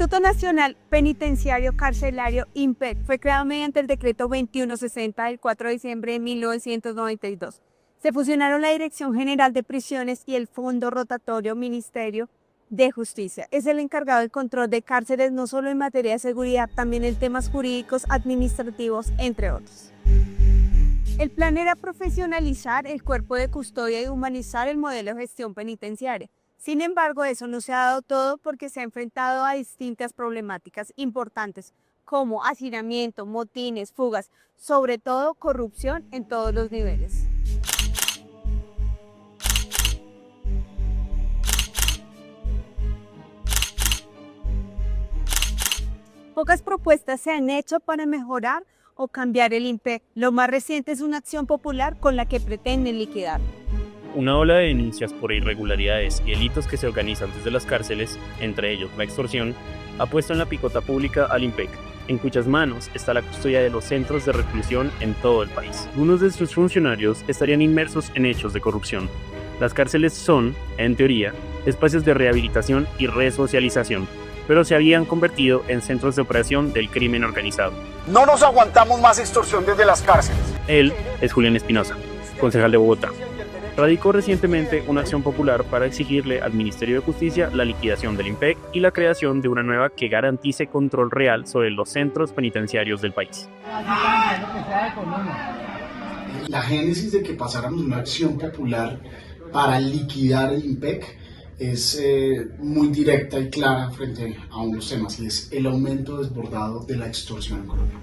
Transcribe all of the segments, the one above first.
Instituto Nacional Penitenciario Carcelario INPEC fue creado mediante el decreto 2160 del 4 de diciembre de 1992. Se fusionaron la Dirección General de Prisiones y el Fondo Rotatorio Ministerio de Justicia. Es el encargado del control de cárceles no solo en materia de seguridad, también en temas jurídicos, administrativos, entre otros. El plan era profesionalizar el cuerpo de custodia y humanizar el modelo de gestión penitenciaria. Sin embargo, eso no se ha dado todo porque se ha enfrentado a distintas problemáticas importantes como hacinamiento, motines, fugas, sobre todo corrupción en todos los niveles. Pocas propuestas se han hecho para mejorar o cambiar el INPEC. Lo más reciente es una acción popular con la que pretenden liquidar. Una ola de denuncias por irregularidades y delitos que se organizan desde las cárceles, entre ellos la extorsión, ha puesto en la picota pública al INPEC, en cuyas manos está la custodia de los centros de reclusión en todo el país. Algunos de sus funcionarios estarían inmersos en hechos de corrupción. Las cárceles son, en teoría, espacios de rehabilitación y resocialización, pero se habían convertido en centros de operación del crimen organizado. No nos aguantamos más extorsión desde las cárceles. Él es Julián Espinosa, concejal de Bogotá. Radicó recientemente una acción popular para exigirle al Ministerio de Justicia la liquidación del INPEC y la creación de una nueva que garantice control real sobre los centros penitenciarios del país. La génesis de que pasáramos una acción popular para liquidar el INPEC es muy directa y clara frente a unos temas, y es el aumento desbordado de la extorsión en Colombia.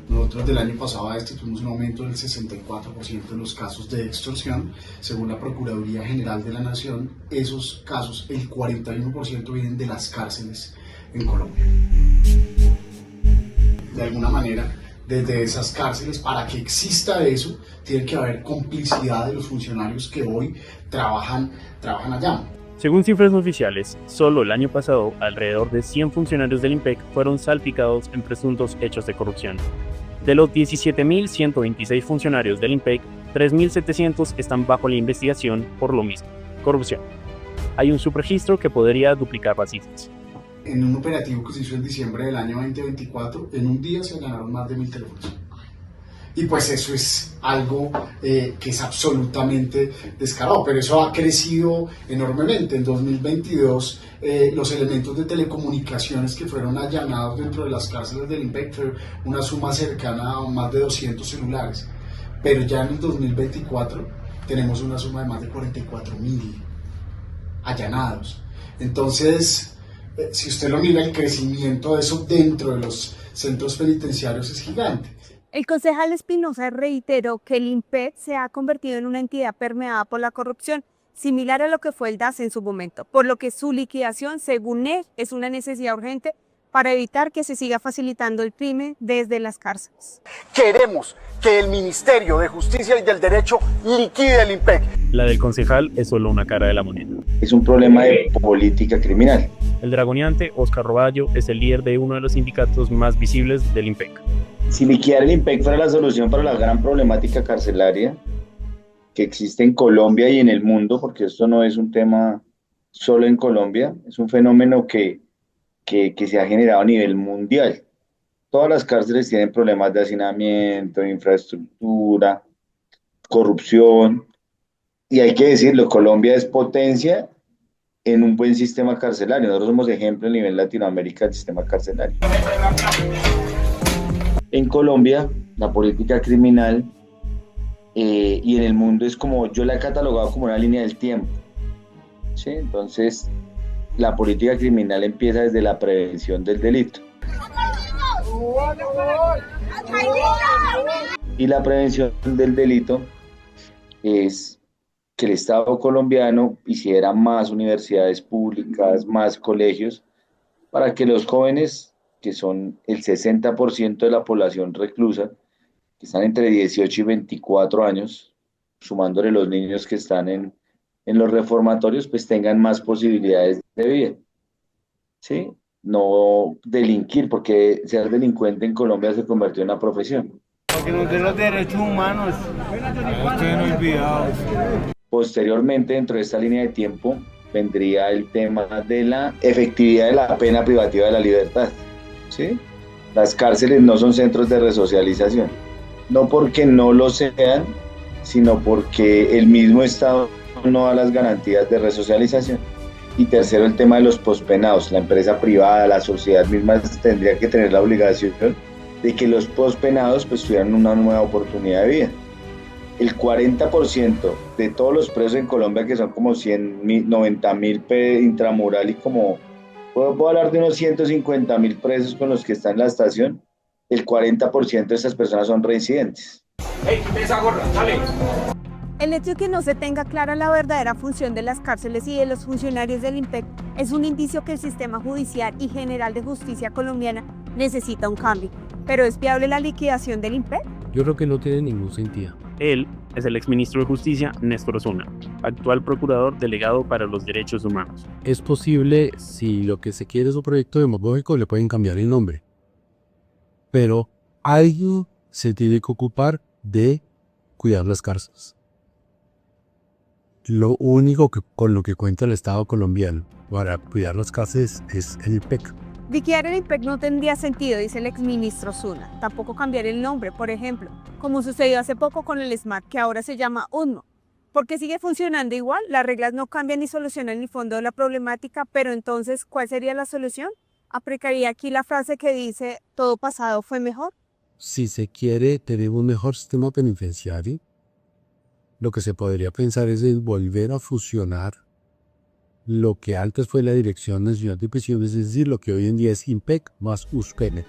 Nosotros del año pasado a este tuvimos un aumento del 64% de los casos de extorsión. Según la Procuraduría General de la Nación, esos casos, el 41% vienen de las cárceles en Colombia. De alguna manera, desde esas cárceles, para que exista eso, tiene que haber complicidad de los funcionarios que hoy trabajan allá. Según cifras oficiales, solo el año pasado, alrededor de 100 funcionarios del INPEC fueron salpicados en presuntos hechos de corrupción. De los 17.126 funcionarios del INPEC, 3.700 están bajo la investigación por lo mismo, corrupción. Hay un subregistro que podría duplicar las cifras. En un operativo que se hizo en diciembre del año 2024, en un día se ganaron más de 1.000 teléfonos. Y pues eso es algo que es absolutamente descarado, pero eso ha crecido enormemente. En 2022, los elementos de telecomunicaciones que fueron allanados dentro de las cárceles del INPEC fue una suma cercana a más de 200 celulares. Pero ya en el 2024 tenemos una suma de más de 44.000 allanados. Entonces, si usted lo mira, el crecimiento de eso dentro de los centros penitenciarios es gigante. El concejal Espinosa reiteró que el INPEC se ha convertido en una entidad permeada por la corrupción, similar a lo que fue el DAS en su momento, por lo que su liquidación, según él, es una necesidad urgente para evitar que se siga facilitando el crimen desde las cárceles. Queremos que el Ministerio de Justicia y del Derecho liquide el INPEC. La del concejal es solo una cara de la moneda. Es un problema de política criminal. El dragoneante Óscar Roballo es el líder de uno de los sindicatos más visibles del INPEC. Si liquidar el INPEC fuera la solución para la gran problemática carcelaria que existe en Colombia y en el mundo, porque esto no es un tema solo en Colombia, es un fenómeno que se ha generado a nivel mundial. Todas las cárceles tienen problemas de hacinamiento, infraestructura, corrupción, y hay que decirlo, Colombia es potencia en un buen sistema carcelario. Nosotros somos ejemplo a nivel Latinoamérica del sistema carcelario. En Colombia, la política criminal y en el mundo es como, yo la he catalogado como una línea del tiempo, ¿sí? Entonces, la política criminal empieza desde la prevención del delito. Y la prevención del delito es que el Estado colombiano hiciera más universidades públicas, más colegios, para que los jóvenes, que son el 60% de la población reclusa, que están entre 18 y 24 años, sumándole los niños que están en los reformatorios, pues tengan más posibilidades de vida, ¿sí? No delinquir, porque ser delincuente en Colombia se convirtió en una profesión. Porque no tienen los derechos humanos, estén olvidados. Posteriormente, dentro de esta línea de tiempo, vendría el tema de la efectividad de la pena privativa de la libertad, ¿sí? Las cárceles no son centros de resocialización, no porque no lo sean, sino porque el mismo Estado no da las garantías de resocialización. Y tercero, el tema de los pospenados. La empresa privada, la sociedad misma tendría que tener la obligación de que los pospenados pues tuvieran una nueva oportunidad de vida. El 40% de todos los presos en Colombia, que son como 90.000 intramural y como, puedo hablar de unos 150.000 presos con los que está en la estación, el 40% de estas personas son reincidentes. ¡Ey, quita esa gorra! ¡Sale! El hecho de que no se tenga clara la verdadera función de las cárceles y de los funcionarios del IMPEC es un indicio que el sistema judicial y general de justicia colombiana necesita un cambio. ¿Pero es viable la liquidación del IMPEC? Yo creo que no tiene ningún sentido. Él es el exministro de Justicia Néstor Osuna, actual procurador delegado para los derechos humanos. Es posible, si lo que se quiere es un proyecto demagógico, le pueden cambiar el nombre. Pero alguien se tiene que ocupar de cuidar las cárceles. Lo único con lo que cuenta el Estado colombiano para cuidar las cárceles es el IMPEC. Liquidar el IMPEC no tendría sentido, dice el exministro Osuna. Tampoco cambiar el nombre, por ejemplo, como sucedió hace poco con el SMART, que ahora se llama UNMO. Porque sigue funcionando igual, las reglas no cambian ni solucionan el fondo de la problemática, pero entonces, ¿cuál sería la solución? ¿Aplicaría aquí la frase que dice, todo pasado fue mejor? Si se quiere tener un mejor sistema penitenciario, lo que se podría pensar es en volver a fusionar lo que antes fue la Dirección Nacional de Prisiones, es decir, lo que hoy en día es IMPEC más USPENE.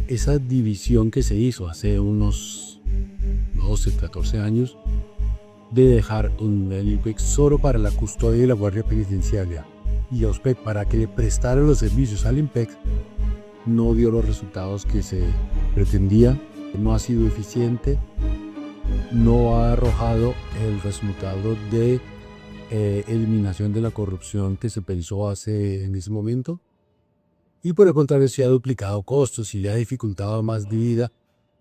Esa división que se hizo hace unos 12, 14 años, de dejar el IMPEC solo para la custodia y la guardia penitenciaria y a USPEC para que le prestaran los servicios al IMPEC, no dio los resultados que se pretendía, no ha sido eficiente, no ha arrojado el resultado de eliminación de la corrupción que se pensó en ese momento, y por el contrario se ha duplicado costos y le ha dificultado más vida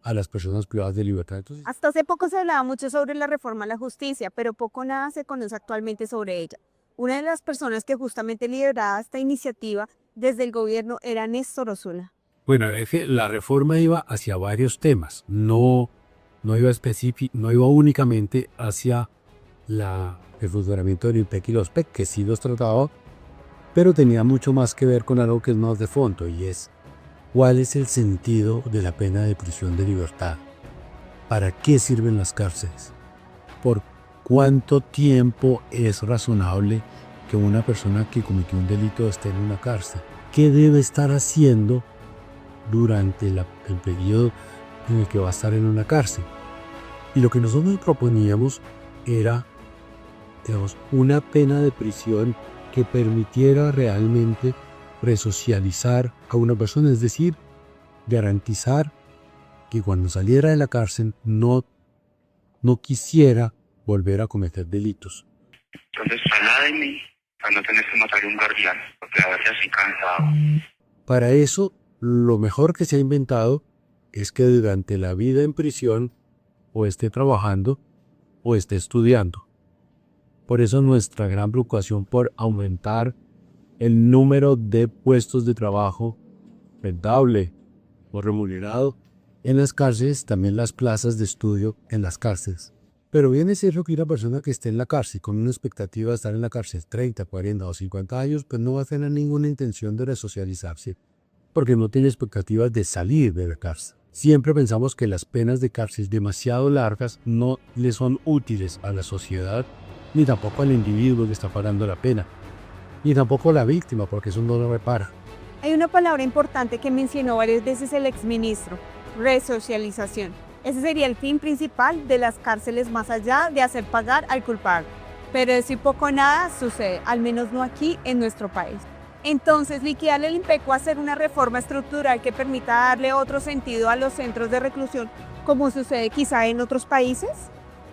a las personas privadas de libertad. Entonces, Hasta hace poco se hablaba mucho sobre la reforma a la justicia, pero poco o nada se conoce actualmente sobre ella. Una de las personas que justamente lideraba esta iniciativa desde el gobierno era Néstor Osuna. bueno, es que la reforma iba hacia varios temas, no iba únicamente hacia el funcionamiento del IMPEC y los PEC, que sí los trataba, pero tenía mucho más que ver con algo que es más de fondo, y es ¿cuál es el sentido de la pena de prisión de libertad? ¿Para qué sirven las cárceles? ¿Por cuánto tiempo es razonable que una persona que cometió un delito esté en una cárcel? ¿Qué debe estar haciendo durante el periodo en el que va a estar en una cárcel? Y lo que nosotros proponíamos era, digamos, una pena de prisión que permitiera realmente resocializar a una persona, es decir, garantizar que cuando saliera de la cárcel no quisiera volver a cometer delitos. Entonces trasládenme para no tener que matar a un guardián, porque a veces estoy cansado. Para eso, lo mejor que se ha inventado es que durante la vida en prisión o esté trabajando o esté estudiando. Por eso nuestra gran preocupación por aumentar el número de puestos de trabajo rentable o remunerado en las cárceles, también las plazas de estudio en las cárceles. Pero bien es cierto que una persona que esté en la cárcel con una expectativa de estar en la cárcel 30, 40 o 50 años, pues no va a tener ninguna intención de resocializarse, porque no tiene expectativas de salir de la cárcel. Siempre pensamos que las penas de cárcel demasiado largas no le son útiles a la sociedad, ni tampoco al individuo que está pagando la pena, ni tampoco a la víctima, porque eso no lo repara. Hay una palabra importante que mencionó varias veces el exministro: resocialización. Ese sería el fin principal de las cárceles, más allá de hacer pagar al culpable. Pero eso y poco o nada sucede, al menos no aquí en nuestro país. Entonces, liquidar el IMPEC o hacer una reforma estructural que permita darle otro sentido a los centros de reclusión, como sucede quizá en otros países.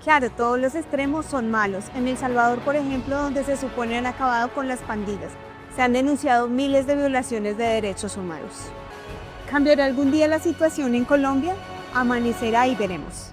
Claro, todos los extremos son malos. En El Salvador, por ejemplo, donde se supone han acabado con las pandillas, se han denunciado miles de violaciones de derechos humanos. ¿Cambiará algún día la situación en Colombia? Amanecerá y veremos.